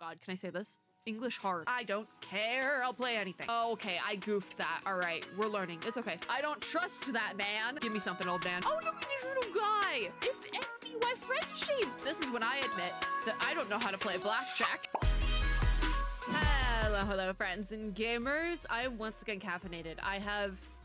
God, can I say this? English hard. I don't care. I'll play anything. Okay, I goofed that. All right, we're learning. It's okay. I don't trust that man. Give me something, old man. Oh, look at this little guy. If enemy, why friendship? This is when I admit that I don't know how to play blackjack. Hello, friends and gamers. I am once again caffeinated.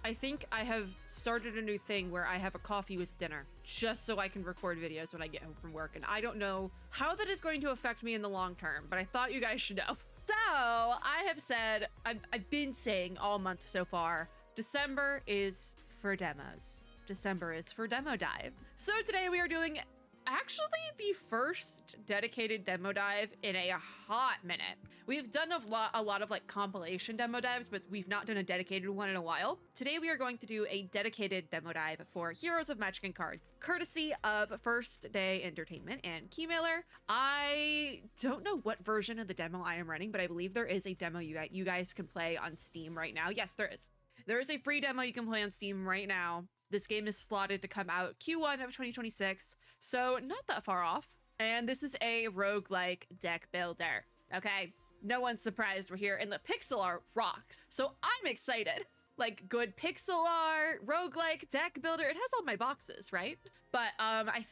I think I have started a new thing where I have a coffee with dinner just so I can record videos when I get home from work. And I don't know how that is going to affect me in the long term, but I thought you guys should know. So I have said, I've been saying all month so far, December is for demos. December is for demo dive. So today we are doing actually the first dedicated demo dive in a hot minute. We've done a lot of like compilation demo dives, but we've not done a dedicated one in a while. Today we are going to do a dedicated demo dive for Heroes of Magic and Cards, courtesy of First Day Entertainment and Keymailer. I don't know what version of the demo I am running, but I believe there is a demo you guys can play on Steam right now. Yes, there is. There is a free demo you can play on Steam right now. This game is slotted to come out Q1 of 2026, so not that far off. And this is a roguelike deck builder, okay? No one's surprised we're here, and the pixel art rocks. So I'm excited. Like good pixel art, roguelike deck builder. It has all my boxes, right? But I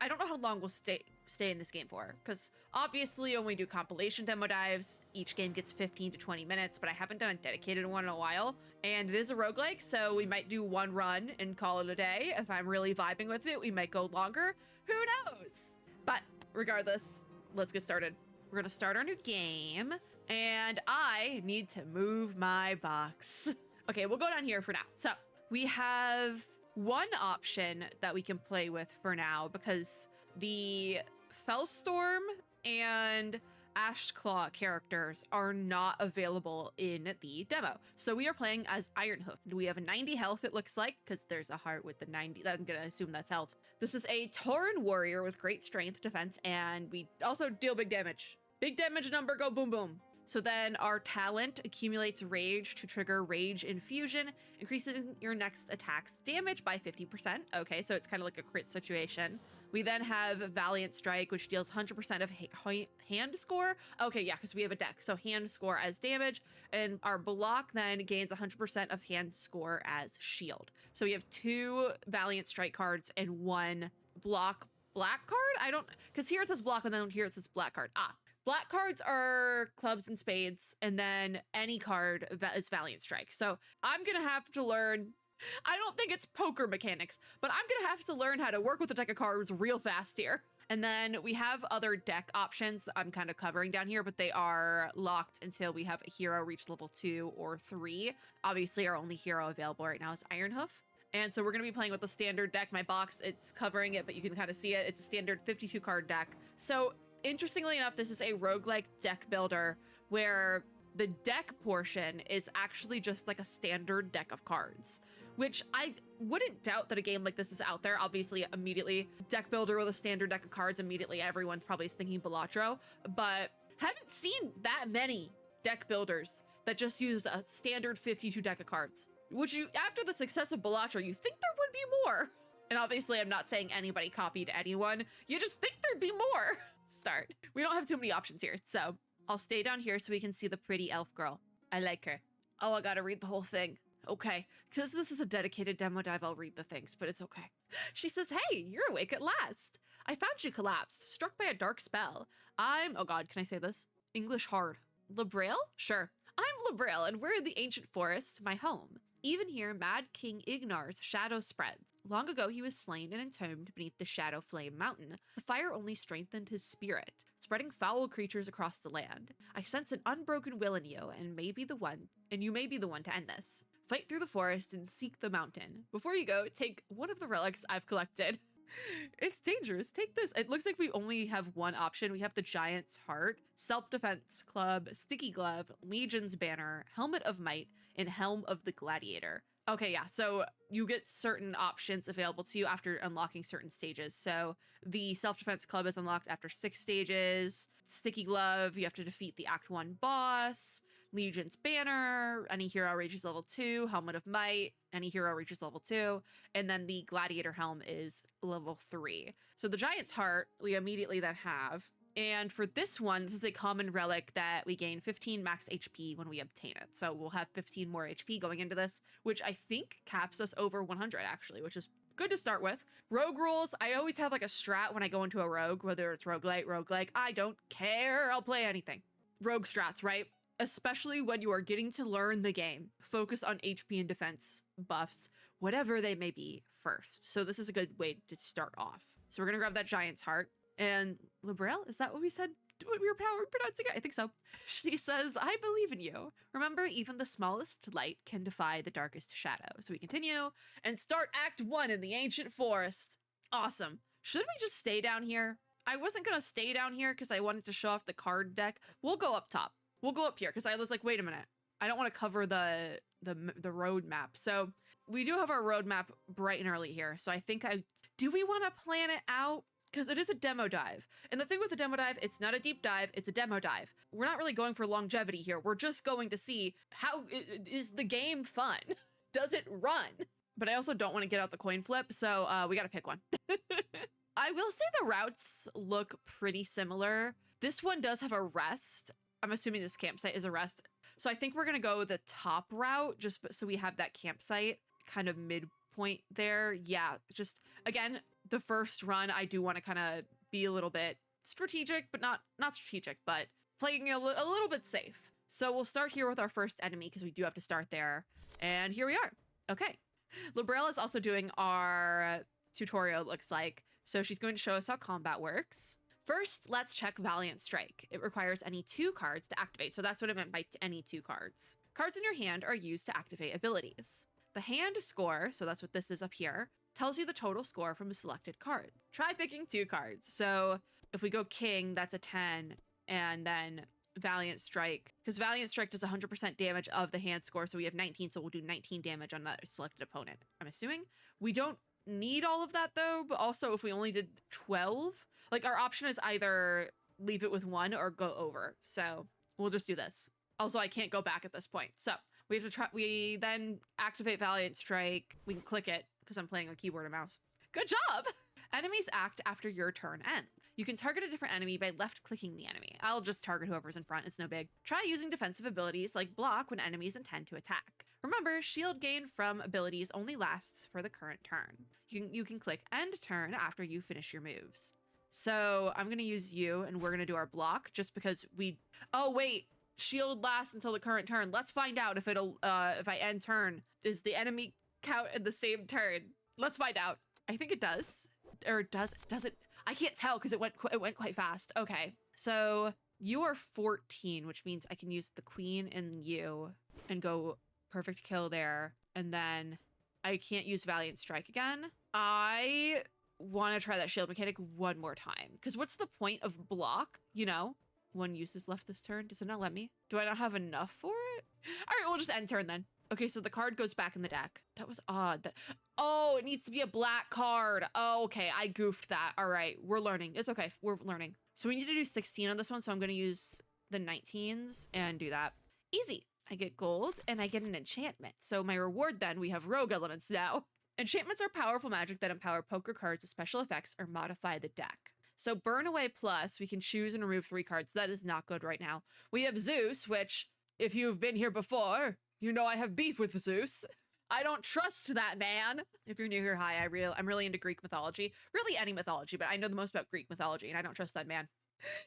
don't know how long we'll stay in this game for, because obviously when we do compilation demo dives, each game gets 15 to 20 minutes, but I haven't done a dedicated one in a while. And it is a roguelike, so we might do one run and call it a day. If I'm really vibing with it, we might go longer. Who knows? But regardless, let's get started. We're gonna start our new game, and I need to move my box. Okay, we'll go down here for now. So we have one option that we can play with for now, because the Fellstorm and Ashclaw characters are not available in the demo. So we are playing as Ironhoof. We have a 90 health, it looks like, because there's a heart with the 90. I'm gonna assume that's health. This is a Tauren warrior with great strength, defense, and we also deal big damage. Big damage number, go boom boom. So then our talent accumulates rage to trigger rage infusion, increasing your next attack's damage by 50%. Okay, so it's kind of like a crit situation. We then have Valiant Strike, which deals 100% of hand score. Okay, yeah, because we have a deck. So hand score as damage, and our block then gains 100% of hand score as shield. So we have 2 Valiant Strike cards and 1 black card? Because here it says block and then here it says black card. Black cards are clubs and spades, and then any card is Valiant Strike. So I'm gonna have to learn, I don't think it's poker mechanics, but I'm gonna have to learn how to work with a deck of cards real fast here. And then we have other deck options that I'm kind of covering down here, but they are locked until we have a hero reach level 2 or 3. Obviously, our only hero available right now is Ironhoof. And so we're going to be playing with the standard deck. My box, it's covering it, but you can kind of see it. It's a standard 52 card deck. So interestingly enough, this is a roguelike deck builder where the deck portion is actually just like a standard deck of cards, which I wouldn't doubt that a game like this is out there. Obviously, immediately, deck builder with a standard deck of cards, immediately everyone probably is thinking Balatro, but haven't seen that many deck builders that just use a standard 52 deck of cards. Which after the success of Balatro, you think there would be more. And obviously, I'm not saying anybody copied anyone. You just think there'd be more. Start. We don't have too many options here, so I'll stay down here so we can see the pretty elf girl. I like her. Oh, I gotta read the whole thing. Okay, because this is a dedicated demo dive, I'll read the things, but it's okay. She says, hey, you're awake at last. I found you collapsed, struck by a dark spell. Oh God, can I say this? English hard. Labrail? Sure. I'm Labrail, and we're in the ancient forest, my home. Even here, Mad King Ignar's shadow spreads. Long ago, he was slain and entombed beneath the Shadow Flame Mountain. The fire only strengthened his spirit, spreading foul creatures across the land. I sense an unbroken will in you, and you may be the one to end this. Fight through the forest and seek the mountain. Before you go, take one of the relics I've collected. It's dangerous. Take this. It looks like we only have one option. We have the Giant's Heart, Self-Defense Club, Sticky Glove, Legion's Banner, Helmet of Might, and Helm of the Gladiator. Okay, yeah, so you get certain options available to you after unlocking certain stages. So the Self-Defense Club is unlocked after 6 stages. Sticky Glove, you have to defeat the Act 1 boss. Legion's Banner, any hero reaches level 2. Helmet of Might, any hero reaches level 2. And then the Gladiator Helm is level 3. So the Giant's Heart, we immediately then have And for this one, this is a common relic that we gain 15 max HP when we obtain it. So we'll have 15 more HP going into this, which I think caps us over 100 actually, which is good to start with. Rogue rules, I always have like a strat when I go into a rogue, whether it's roguelite, roguelike, I don't care, I'll play anything. Rogue strats, right? Especially when you are getting to learn the game. Focus on HP and defense buffs, whatever they may be first. So this is a good way to start off. So we're gonna grab that giant's heart. And Librel, is that what we said? What we were pronouncing it? I think so. She says, I believe in you. Remember, even the smallest light can defy the darkest shadow. So we continue and start Act 1 in the ancient forest. Awesome. Should we just stay down here? I wasn't gonna stay down here because I wanted to show off the card deck. We'll go up top. We'll go up here because I was like, wait a minute. I don't want to cover the road map. So we do have our road map bright and early here. So I think do we want to plan it out? Because it is a demo dive. And the thing with the demo dive, it's not a deep dive, it's a demo dive. We're not really going for longevity here. We're just going to see how is the game fun? Does it run? But I also don't want to get out the coin flip, so we got to pick one. I will say the routes look pretty similar. This one does have a rest. I'm assuming this campsite is a rest. So I think we're going to go the top route just so we have that campsite kind of midpoint there. Yeah, just again, the first run, I do want to kind of be a little bit strategic, but not strategic, but playing a little bit safe. So we'll start here with our first enemy because we do have to start there. And here we are. Okay. Librel is also doing our tutorial, it looks like. So she's going to show us how combat works. First, let's check Valiant Strike. It requires any 2 cards to activate. So that's what I meant by any 2 cards. Cards in your hand are used to activate abilities. The hand score, so that's what this is up here, tells you the total score from a selected card. Try picking 2 cards. So if we go King, that's a 10, and then Valiant Strike, because Valiant Strike does 100% damage of the hand score, so we have 19, so we'll do 19 damage on that selected opponent. I'm assuming we don't need all of that though, but also if we only did 12, like our option is either leave it with 1 or go over. So we'll just do this. Also, I can't go back at this point. So we have to try, we then activate Valiant Strike. We can click it because I'm playing on keyboard and mouse. Good job! Enemies act after your turn ends. You can target a different enemy by left-clicking the enemy. I'll just target whoever's in front, it's no big. Try using defensive abilities like block when enemies intend to attack. Remember, shield gain from abilities only lasts for the current turn. You can click end turn after you finish your moves. So I'm gonna use you and we're gonna do our block just because oh wait, shield lasts until the current turn. Let's find out if if I end turn, does the enemy count in the same turn? Let's find out. I think it does. Or does it? I can't tell because it went quite fast. Okay, so you are 14, which means I can use the queen and you and go perfect kill there. And then I can't use Valiant Strike again. I want to try that shield mechanic one more time because what's the point of block? You know, 1 use is left this turn. Does it not let me? Do I not have enough for it? All right, we'll just end turn then. Okay, so the card goes back in the deck. That was odd. Oh, it needs to be a black card. Oh, okay, I goofed that. All right, we're learning. It's okay, we're learning. So we need to do 16 on this one, so I'm gonna use the 19s and do that. Easy. I get gold and I get an enchantment. So my reward then, we have rogue elements now. Enchantments are powerful magic that empower poker cards with special effects or modify the deck. So burn away plus, we can choose and remove 3 cards. That is not good right now. We have Zeus, which if you've been here before, you know I have beef with Zeus. I don't trust that man. If you're new here, hi, I'm really into Greek mythology. Really any mythology, but I know the most about Greek mythology and I don't trust that man.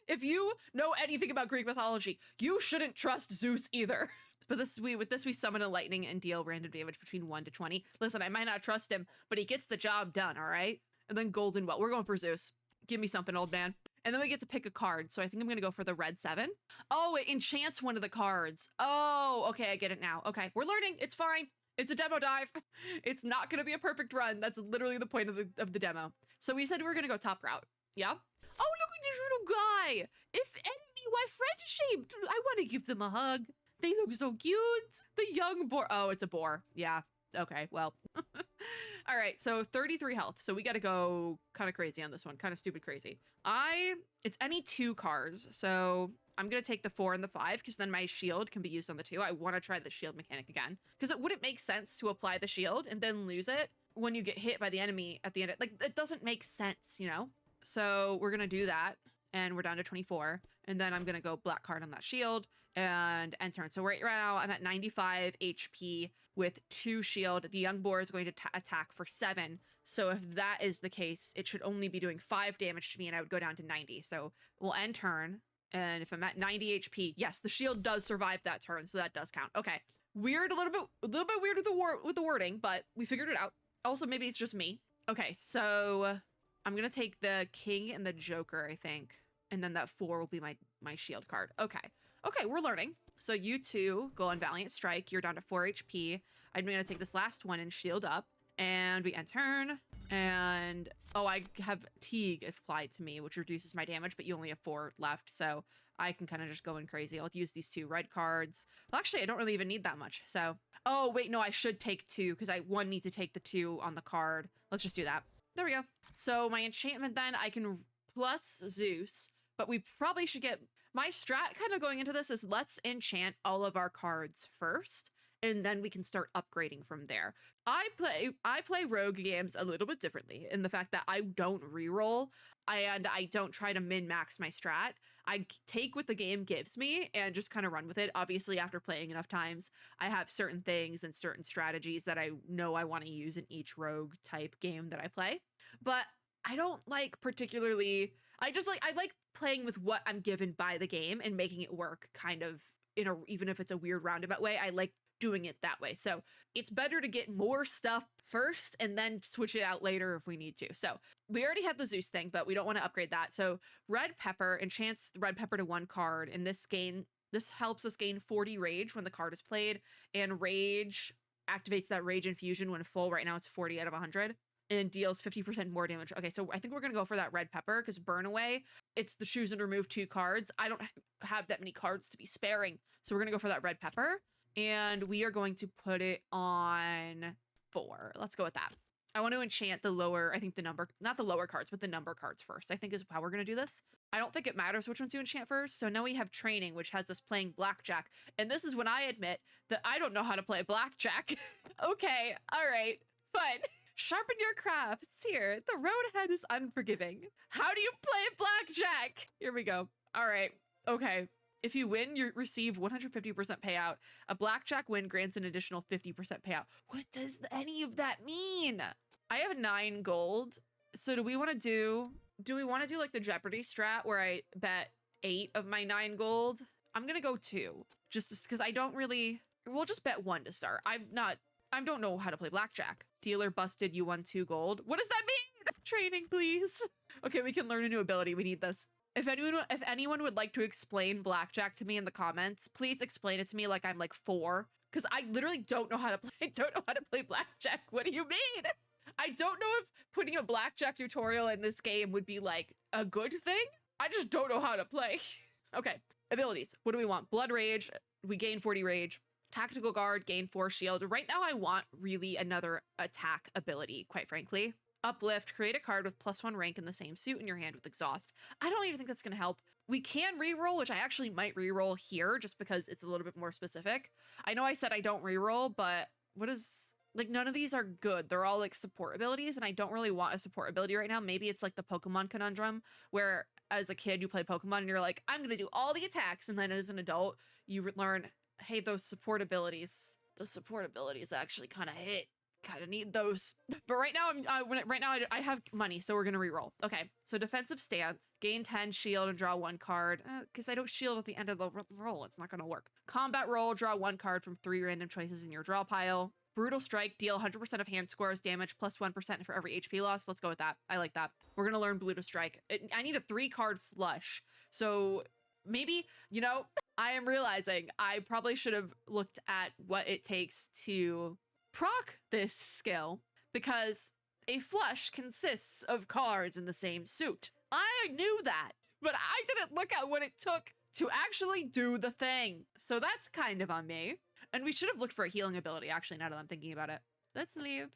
If you know anything about Greek mythology, you shouldn't trust Zeus either. But with this we summon a lightning and deal random damage between 1 to 20. Listen, I might not trust him, but he gets the job done, all right? And then golden well. We're going for Zeus. Give me something, old man. And then we get to pick a card. So I think I'm going to go for the red 7. Oh, it enchants one of the cards. Oh, okay, I get it now. Okay, we're learning. It's fine. It's a demo dive. It's not going to be a perfect run. That's literally the point of the demo. So we said we were going to go top route. Yeah? Oh, look at this little guy. If enemy, why friend-shaped? I want to give them a hug. They look so cute. The young boar. Oh, it's a boar. Yeah. Okay, well. All right, so 33 health. So we got to go kind of crazy on this one. Kind of stupid crazy. It's any 2 cards. So I'm going to take the 4 and the 5 because then my shield can be used on the 2. I want to try the shield mechanic again because it wouldn't make sense to apply the shield and then lose it when you get hit by the enemy at the end. Like, it doesn't make sense, you know? So we're going to do that. and we're down to 24. And then I'm gonna go black card on that shield and end turn. So right now I'm at 95 HP with 2 shield. The young boar is going to attack for 7. So if that is the case, it should only be doing 5 damage to me and I would go down to 90. So we'll end turn. And if I'm at 90 HP, yes, the shield does survive that turn, so that does count. Okay. Weird, a little bit weird with the wording, but we figured it out. Also, maybe it's just me. Okay, so I'm gonna take the king and the joker, I think. And then that 4 will be my shield card. Okay. Okay, we're learning. So you two go on Valiant Strike. You're down to 4 HP. I'm gonna take this last one and shield up. And we end turn. And oh, I have Teague applied to me, which reduces my damage, but you only have 4 left. So I can kind of just go in crazy. I'll use these 2 red cards. Well, actually, I don't really even need that much. So, oh, wait, no, I should take 2 because I need to take the 2 on the card. Let's just do that. There we go. So my enchantment then, I can plus Zeus, but we probably should get... My strat kind of going into this is let's enchant all of our cards first, and then we can start upgrading from there. I play rogue games a little bit differently in the fact that I don't reroll and I don't try to min-max my strat. I take what the game gives me and just kind of run with it. Obviously, after playing enough times, I have certain things and certain strategies that I know I want to use in each rogue type game that I play. But I don't like particularly... I like playing with what I'm given by the game and making it work kind of even if it's a weird roundabout way. I like doing it that way. So it's better to get more stuff first and then switch it out later if we need to. So we already have the Zeus thing, but we don't want to upgrade that. So red pepper enchants the red pepper to 1 card. And this helps us gain 40 rage when the card is played. And rage activates that rage infusion when full. Right now it's 40 out of 100. And deals 50% more damage. Okay, so I think we're gonna go for that red pepper because burn away, it's the choose and remove 2 cards. I don't have that many cards to be sparing. So we're gonna go for that red pepper. And we are going to put it on 4. Let's go with that. I want to enchant the lower, I think the number, not the lower cards, but the number cards first, I think is how we're going to do this. I don't think it matters which ones you enchant first. So now we have training, which has us playing blackjack. And this is when I admit that I don't know how to play blackjack. Okay, all right, fine. Sharpen your crafts here. The road ahead is unforgiving. How do you play blackjack? Here we go. All right, okay. If you win, you receive 150% payout. A blackjack win grants an additional 50% payout. What does any of that mean? I have 9 gold. So do we want to do like the Jeopardy strat where I bet 8 of my 9 gold? I'm going to go 2 just because we'll just bet 1 to start. I don't know how to play blackjack. Dealer busted, you won 2 gold. What does that mean? Training, please. Okay, we can learn a new ability. We need this. If anyone would like to explain blackjack to me in the comments, please explain it to me like I'm like 4, because I literally don't know how to play blackjack. What do you mean? I don't know if putting a blackjack tutorial in this game would be like a good thing. I just don't know how to play. Okay, abilities. What do we want? Blood rage. We gain 40 rage. Tactical guard, gain 4 shield. Right now I want really another attack ability, quite frankly. Uplift, create a card with +1 rank in the same suit in your hand with exhaust. I don't even think that's going to help. We can reroll, which I actually might reroll here just because it's a little bit more specific. I know I said I don't reroll, but none of these are good. They're all like support abilities, and I don't really want a support ability right now. Maybe it's like the Pokemon conundrum where as a kid you play Pokemon and you're like, I'm going to do all the attacks, and then as an adult you learn, hey, those support abilities actually kind of hit. Kind of need those. But right now I have money, so we're gonna reroll. Okay, so defensive stance, gain 10 shield and draw 1 card. Because I don't shield at the end of the roll, it's not gonna work. Combat roll, draw 1 card from 3 random choices in your draw pile. Brutal strike, deal 100% of hand scores damage plus 1% for every HP loss. Let's go with that. I like that. We're gonna learn brutal strike. I need a 3-card flush. So maybe, I am realizing I probably should have looked at what it takes to proc this skill, because a flush consists of cards in the same suit. I knew that, but I didn't look at what it took to actually do the thing. So that's kind of on me. And we should have looked for a healing ability, actually, now that I'm thinking about it. Let's leave.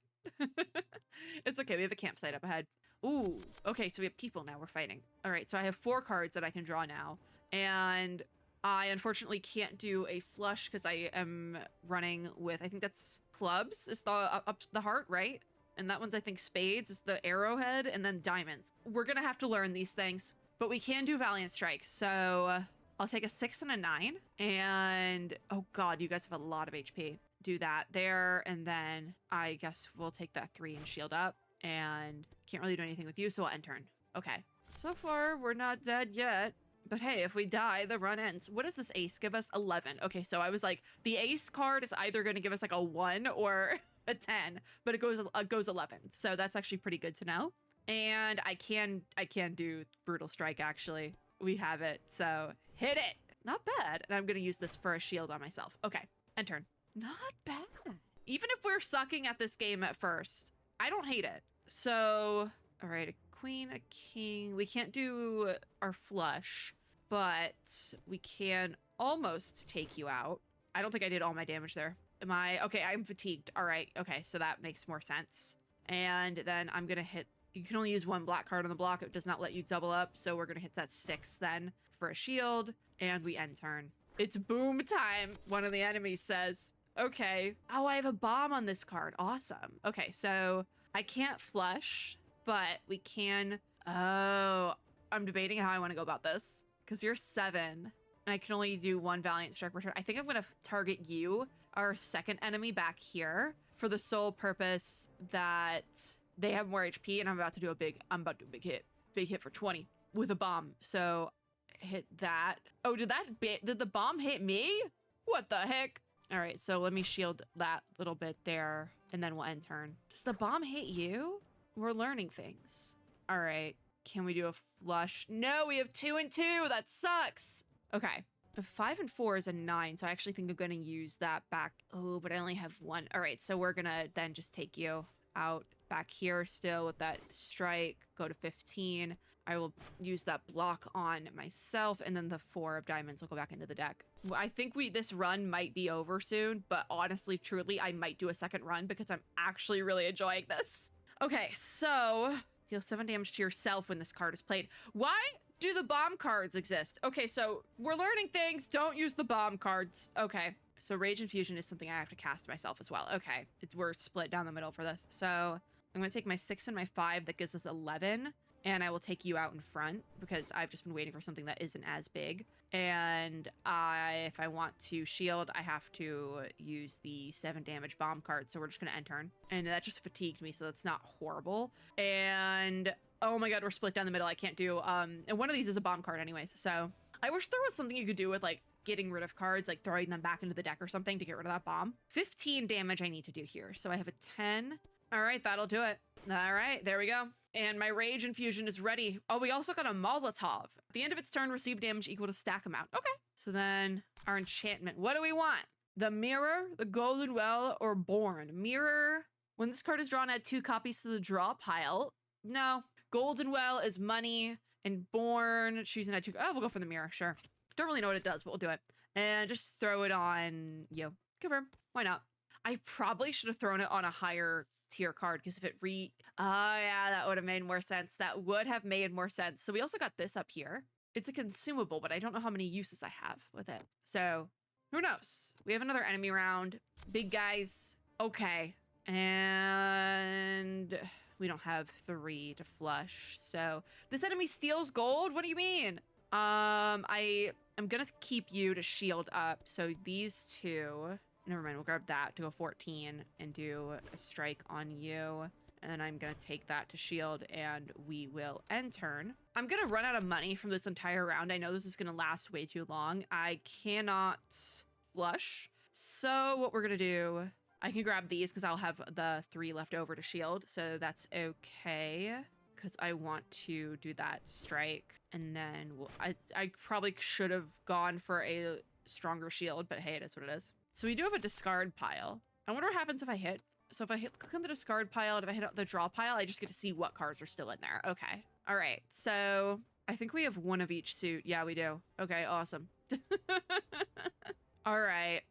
It's okay, we have a campsite up ahead. Ooh, okay, so we have people now, we're fighting. All right, so I have 4 cards that I can draw now. And I unfortunately can't do a flush because I am running with, I think that's clubs is the up the heart, right? And that one's, I think, spades is the arrowhead, and then diamonds. We're gonna have to learn these things. but we can do Valiant Strike. So I'll take a 6 and a 9. And oh god, you guys have a lot of HP. Do that there, and then I guess we'll take that 3 and shield up. And can't really do anything with you, so we'll end turn. Okay. So far, we're not dead yet. But hey, if we die, the run ends. What does this ace give us? 11. Okay, so I was like, the ace card is either going to give us like a 1 or a 10, but it goes 11. So that's actually pretty good to know. And I can do Brutal Strike, actually. We have it, so hit it. Not bad. And I'm going to use this for a shield on myself. Okay, end turn. Not bad. Even if we're sucking at this game at first, I don't hate it. So, all right, a queen, a king. We can't do our flush, but we can almost take you out. I don't think I did all my damage there. Am I? Okay, I'm fatigued. All right, okay, so that makes more sense. And then I'm gonna hit, you can only use 1 black card on the block. It does not let you double up, so we're gonna hit that 6 then for a shield, and we end turn. It's boom time, one of the enemies says. Okay. Oh, I have a bomb on this card. Awesome. Okay, so I can't flush, but we can... Oh, I'm debating how I want to go about this. Because you're 7, and I can only do 1 Valiant Strike per turn. I think I'm going to target you, our second enemy back here, for the sole purpose that they have more HP, and I'm about to do a big hit. Big hit for 20 with a bomb. So hit that. Oh, did the bomb hit me? What the heck? All right, so let me shield that little bit there, and then we'll end turn. Does the bomb hit you? We're learning things. All right, can we do a flush? No, we have 2 and 2. That sucks. Okay, a 5 and 4 is a 9, so I actually think I'm going to use that back. Oh, but I only have 1. All right, so we're going to then just take you out back here still with that strike, go to 15. I will use that block on myself, and then the 4 of diamonds will go back into the deck. I think this run might be over soon, but honestly, truly, I might do a second run because I'm actually really enjoying this. Okay, so deal 7 damage to yourself when this card is played. Why do the bomb cards exist? Okay, so we're learning things. Don't use the bomb cards. Okay, so Rage Infusion is something I have to cast myself as well. Okay, we're split down the middle for this. So I'm going to take my 6 and my 5. That gives us 11. And I will take you out in front because I've just been waiting for something that isn't as big. And if I want to shield, I have to use the 7 damage bomb card. So we're just going to end turn. And that just fatigued me, so that's not horrible. And oh my god, we're split down the middle. I can't do... And one of these is a bomb card anyways. So I wish there was something you could do with like getting rid of cards, like throwing them back into the deck or something to get rid of that bomb. 15 damage I need to do here. So I have a 10. All right, that'll do it. All right, there we go. And my Rage Infusion is ready. Oh, we also got a Molotov. At the end of its turn, receive damage equal to stack amount. Okay. So then our enchantment. What do we want? The Mirror, the Golden Well, or Born? Mirror. When this card is drawn, add 2 copies to the draw pile. No. Golden Well is money. And Born, choosing add 2. Oh, we'll go for the Mirror. Sure. Don't really know what it does, but we'll do it. And just throw it on you. Confirm. Why not? I probably should have thrown it on a higher tier card because if it oh yeah, that would have made more sense. That would have made more sense. So we also got this up here. It's a consumable, but I don't know how many uses I have with it. So who knows? We have another enemy round. Big guys. Okay. And we don't have 3 to flush. So this enemy steals gold? What do you mean? I'm gonna keep you to shield up. So these 2... Never mind, we'll grab that to go 14 and do a strike on you. And then I'm going to take that to shield and we will end turn. I'm going to run out of money from this entire round. I know this is going to last way too long. I cannot flush. So what we're going to do, I can grab these because I'll have the 3 left over to shield. So that's okay because I want to do that strike. And then I probably should have gone for a stronger shield, but hey, it is what it is. So we do have a discard pile. I wonder what happens if I hit. So if I click on the discard pile, and if I hit the draw pile, I just get to see what cards are still in there. Okay. All right. So I think we have 1 of each suit. Yeah, we do. Okay, awesome. All right.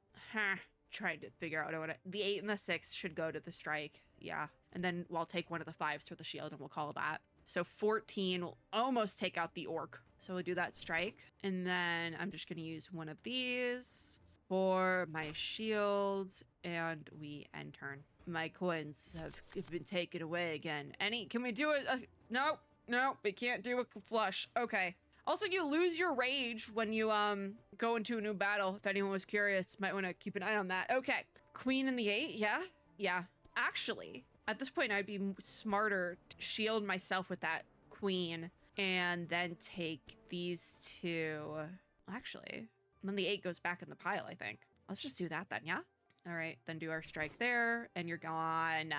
Trying to figure out what the 8 and the 6 should go to the strike. Yeah. And then we'll take 1 of the 5s for the shield and we'll call that. So 14 will almost take out the orc. So we'll do that strike. And then I'm just going to use 1 of these for my shields, and we end turn. My coins have been taken away again. Can we do it? No, No, we can't do a flush. Okay. Also, you lose your rage when you go into a new battle. If anyone was curious, might want to keep an eye on that. Okay. Queen in the 8, yeah? Yeah. Actually, at this point, I'd be smarter to shield myself with that queen and then take these two. Actually, then the 8 goes back in the pile, I think. Let's just do that then, yeah? All right, then do our strike there, and you're gone.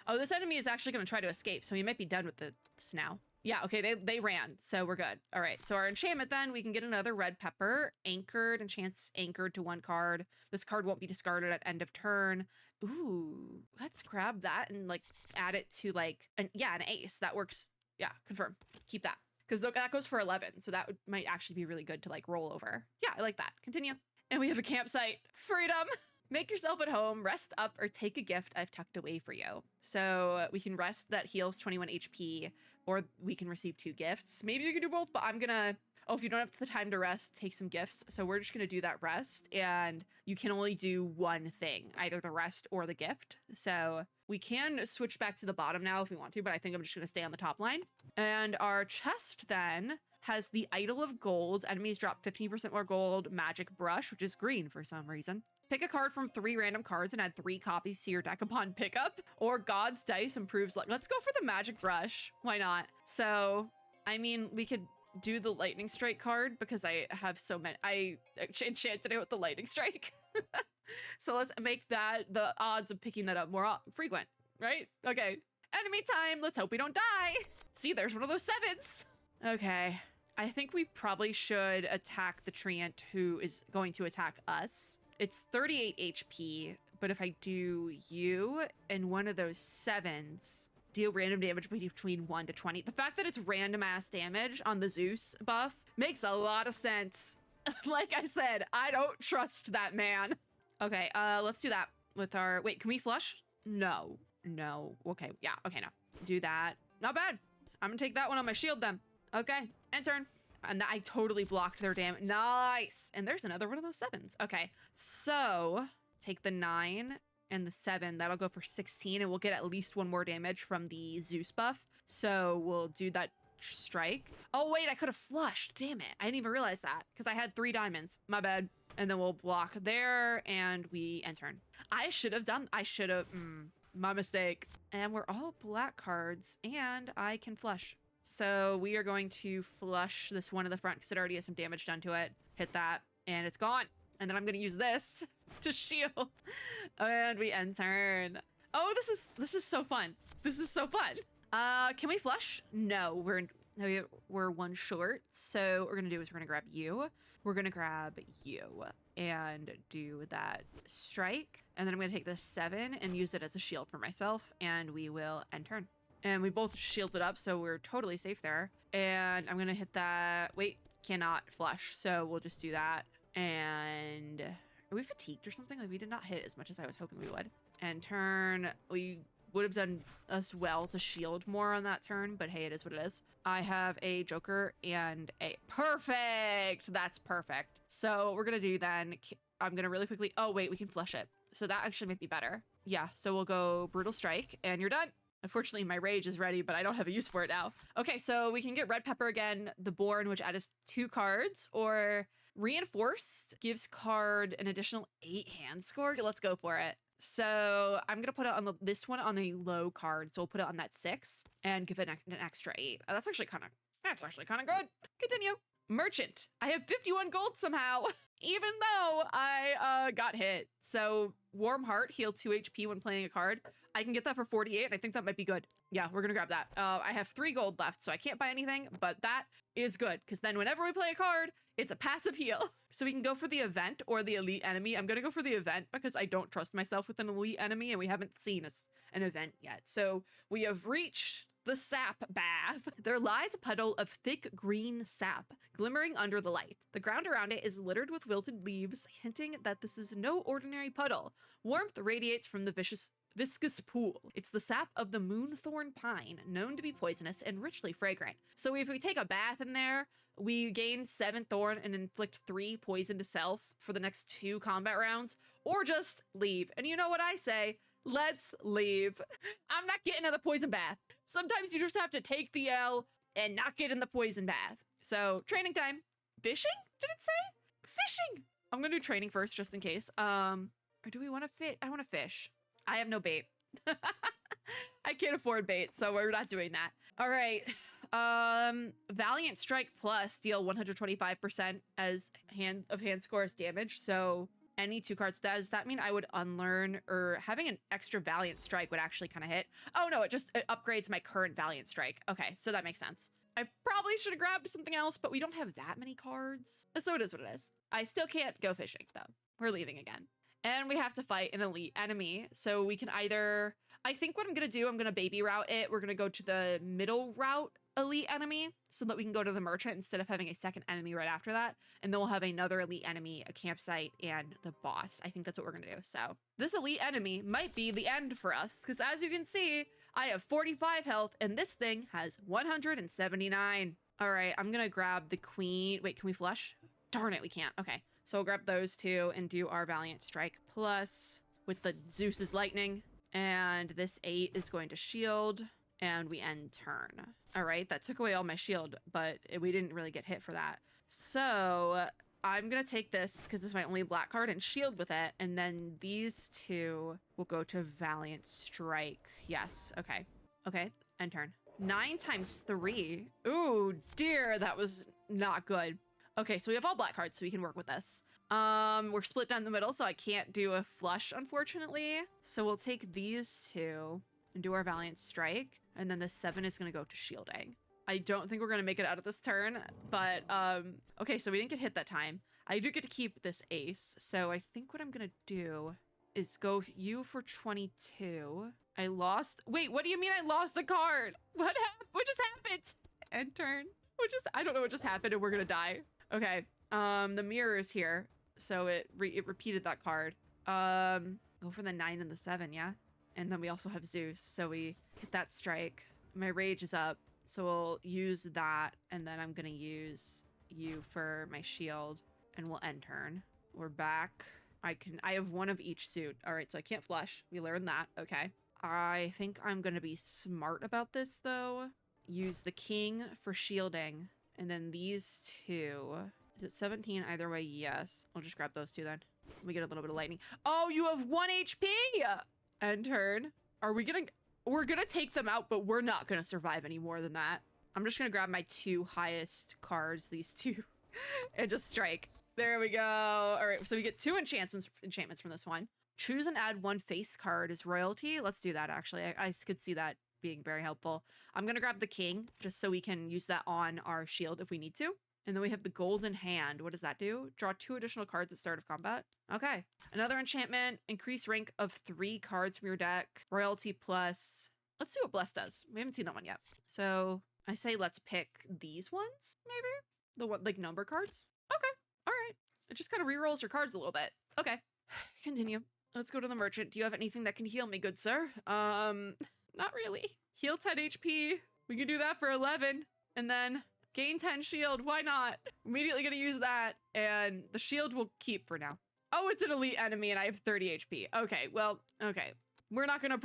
Oh, this enemy is actually going to try to escape, so he might be done with this now. Yeah, okay, they ran, so we're good. All right, so our enchantment then, we can get another red pepper. Anchored, enchants anchored to 1 card. This card won't be discarded at end of turn. Ooh, let's grab that and like add it to like, an ace. That works. Yeah, confirm. Keep that. Because that goes for 11, so that might actually be really good to like roll over. Yeah, I like that. Continue. And we have a campsite. Freedom! Make yourself at home, rest up, or take a gift I've tucked away for you. So we can rest that heals 21 HP, or we can receive 2 gifts. Maybe you can do both, but I'm gonna, oh, if you don't have the time to rest, take some gifts. So we're just gonna do that rest, and you can only do 1 thing, either the rest or the gift. So we can switch back to the bottom now if we want to, but I think I'm just gonna stay on the top line. And our chest then has the Idol of Gold. Enemies drop 15% more gold. Magic Brush, which is green for some reason. Pick a card from 3 random cards and add 3 copies to your deck upon pickup. Or God's Dice improves luck. Let's go for the Magic Brush. Why not? So, I mean, we could do the Lightning Strike card because I have so many. I enchanted it with the Lightning Strike. So let's make that the odds of picking that up more frequent, right? Okay. Enemy time. Let's hope we don't die. See, there's one of those 7s. Okay. I think we probably should attack the treant who is going to attack us. It's 38 HP, but if I do you and one of those 7s, deal random damage between 1 to 20. The fact that it's random ass damage on the Zeus buff makes a lot of sense. Like I said, I don't trust that man. Okay, let's do that with our, wait, can we flush? No, okay, yeah, okay, no. Do that, not bad. I'm gonna take that one on my shield then. Okay, end turn. And I totally blocked their damage. Nice. And there's another one of those 7s. Okay, so take the 9 and the 7. That'll go for 16, and we'll get at least 1 more damage from the Zeus buff. So we'll do that strike. Oh, wait, I could have flushed. Damn it. I didn't even realize that because I had 3 diamonds. My bad. And then we'll block there, and we end turn. I should have, my mistake. And we're all black cards, and I can flush. So we are going to flush this one in the front because it already has some damage done to it. Hit that, and it's gone. And then I'm going to use this to shield. And we end turn. Oh, this is so fun. This is so fun. Can we flush? No, we're 1 short. So what we're going to do is we're going to grab you. We're going to grab you and do that strike. And then I'm going to take this 7 and use it as a shield for myself. And we will end turn. And we both shielded up, so we're totally safe there. And I'm gonna hit that. Wait, cannot flush. So we'll just do that. And are we fatigued or something? Like we did not hit as much as I was hoping we would. And turn, we would have done us well to shield more on that turn, but hey, it is what it is. I have a Joker and a perfect. That's perfect. So what we're gonna do then, I'm gonna really quickly, oh wait, we can flush it. So that actually might be better. Yeah, so we'll go Brutal Strike and you're done. Unfortunately, my rage is ready, but I don't have a use for it now. Okay, so we can get red pepper again, the Born, which adds 2 cards, or Reinforced gives card an additional 8 hand score. Let's go for it. So I'm gonna put it on this one on the low card. So we'll put it on that 6 and give it an extra 8. That's actually kind of good. Continue. Merchant. I have 51 gold somehow, even though I got hit. So Warm Heart, heal 2 HP when playing a card. I can get that for 48, and I think that might be good. Yeah, we're gonna grab that. I have 3 gold left, so I can't buy anything, but that is good, because then whenever we play a card, it's a passive heal. So we can go for the event or the elite enemy. I'm gonna go for the event because I don't trust myself with an elite enemy, and we haven't seen an event yet. So we have reached the sap bath. There lies a puddle of thick green sap, glimmering under the light. The ground around it is littered with wilted leaves, hinting that this is no ordinary puddle. Warmth radiates from the viscous pool. It's the sap of the moonthorn pine, known to be poisonous and richly fragrant. So if we take a bath in there, we gain 7 thorn and inflict 3 poison to self for the next 2 combat rounds, or just leave. And you know what I say? Let's leave. I'm not getting another poison bath. Sometimes you just have to take the L, and not get in the poison bath. So training time. Fishing? Did it say? Fishing! I'm gonna do training first just in case. Or do we want to fit? I want to fish. I have no bait. I can't afford bait, so we're not doing that. All right. Valiant Strike Plus deal 125% as hand scores damage. So any 2 cards. Does that mean I would unlearn, or having an extra Valiant Strike would actually kind of hit? Oh no, it upgrades my current Valiant Strike. Okay, so that makes sense. I probably should have grabbed something else, but we don't have that many cards. So it is what it is. I still can't go fishing though. We're leaving again. And we have to fight an elite enemy. So we can either, I think what I'm gonna do, I'm gonna baby route it. We're gonna go to the middle route elite enemy so that we can go to the merchant instead of having a second enemy right after that. And then we'll have another elite enemy, a campsite, and the boss. I think that's what we're gonna do. So this elite enemy might be the end for us, because as you can see, I have 45 health and this thing has 179. All right, I'm gonna grab the queen. Wait, can we flush? Darn it, we can't. Okay, so we'll grab those 2 and do our Valiant Strike Plus with the Zeus's Lightning. And this 8 is going to shield, and we end turn. All right, that took away all my shield, but we didn't really get hit for that. So I'm gonna take this because it's my only black card and shield with it, and then these 2 will go to Valiant Strike. Yes, okay. Okay, end turn. 9 times 3. Ooh, dear, that was not good. Okay, so we have all black cards, so we can work with this. We're split down the middle, so I can't do a flush, unfortunately. So we'll take these 2 and do our Valiant Strike, and then the 7 is gonna go to shielding. I don't think we're gonna make it out of this turn, but okay, so we didn't get hit that time. I do get to keep this ace, so I think what I'm gonna do is go you for 22. I lost. Wait, what do you mean I lost a card? What just happened? End turn. I don't know what just happened, and we're gonna die. Okay, the mirror is here, so it repeated that card. Go for the 9 and the 7, yeah? And then we also have Zeus, so we hit that strike. My rage is up, so we'll use that, and then I'm gonna use you for my shield, and we'll end turn. We're back. I have 1 of each suit. All right, so I can't flush. We learned that, okay. I think I'm gonna be smart about this though. Use the king for shielding, and then these 2. Is it 17 either way? Yes. I'll just grab those 2 then. We get a little bit of lightning. Oh, you have 1 HP! End turn. We're gonna take them out, but we're not gonna survive any more than that. I'm just gonna grab my 2 highest cards, these 2, and just strike. There we go. All right, so we get 2 enchantments from this one. Choose and add 1 face card as royalty. Let's do that, actually. I could see that being very helpful. I'm gonna grab the king, just so we can use that on our shield if we need to. And then we have the golden hand. What does that do? Draw 2 additional cards at start of combat. Okay. Another enchantment. Increase rank of 3 cards from your deck. Royalty plus. Let's see what Bless does. We haven't seen that one yet. So I say let's pick these ones, maybe? The one, like, number cards? Okay. All right. It just kind of rerolls your cards a little bit. Okay. Continue. Let's go to the merchant. Do you have anything that can heal me, good sir? Not really. Heal 10 HP. We can do that for 11. And then gain 10 shield. Why not? Immediately gonna use that. And the shield will keep for now. Oh, it's an elite enemy and I have 30 HP. Okay, well, okay. We're not gonna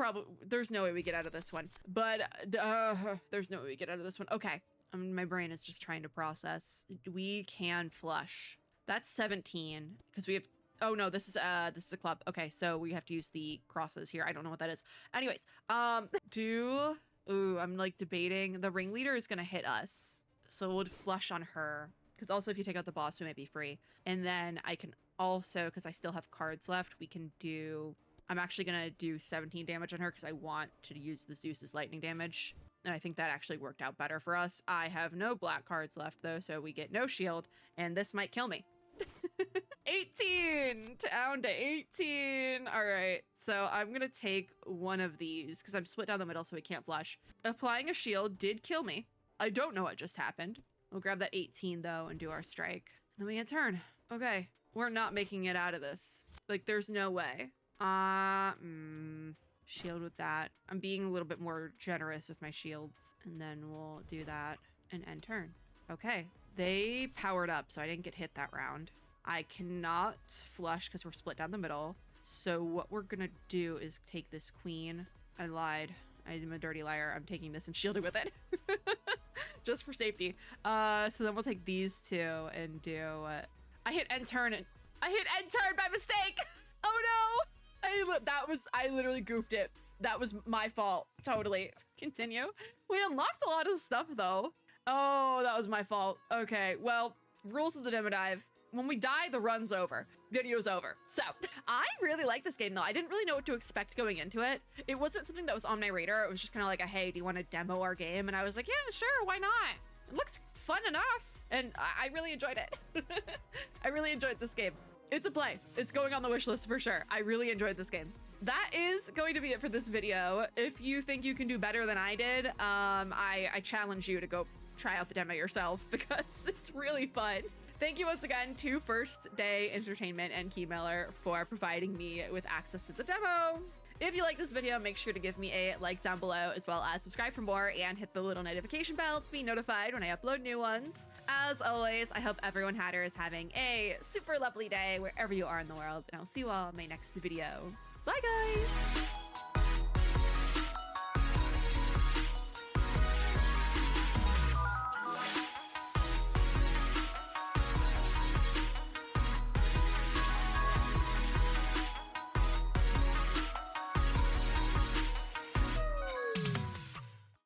there's no way we get out of this one. But there's no way we get out of this one. Okay. My brain is just trying to process. We can flush. That's 17 because we have, oh no, this is a club. Okay, so we have to use the crosses here. I don't know what that is. Anyways, ooh, I'm like debating. The ringleader is gonna hit us, so we'll flush on her. Because also if you take out the boss, we might be free. And then I can also, because I still have cards left, we can do, I'm actually gonna do 17 damage on her because I want to use the Zeus's lightning damage. And I think that actually worked out better for us. I have no black cards left though, so we get no shield, and this might kill me. 18 down to 18. All right, so I'm gonna take one of these because I'm split down the middle, so we can't flush. Applying a shield did kill me. I don't know what just happened. We'll grab that 18 though and do our strike. Then we get turn. Okay, we're not making it out of this. Like, there's no way. Shield with that. I'm being a little bit more generous with my shields, and then we'll do that and end turn. Okay, they powered up, so I didn't get hit that round. I cannot flush because we're split down the middle. So what we're gonna do is take this queen. I lied. I'm a dirty liar. I'm taking this and shielding with it. just for safety. So then we'll take these two and do, I hit end turn by mistake. Oh no. I literally goofed it. That was my fault. Totally. Continue. We unlocked a lot of stuff though. Oh, that was my fault. Okay, well, rules of the demo dive. When we die, the run's over. Video's over. So, I really like this game though. I didn't really know what to expect going into it. It wasn't something that was on my radar. It was just kind of like, hey, do you want to demo our game? And I was like, yeah, sure, why not? It looks fun enough. And I really enjoyed it. I really enjoyed this game. It's a play. It's going on the wish list for sure. I really enjoyed this game. That is going to be it for this video. If you think you can do better than I did, I challenge you to go try out the demo yourself because it's really fun. Thank you once again to First Day Entertainment and Keymailer for providing me with access to the demo. If you like this video, make sure to give me a like down below, as well as subscribe for more and hit the little notification bell to be notified when I upload new ones. As always, I hope everyone Hatter is having a super lovely day wherever you are in the world, and I'll see you all in my next video. Bye guys!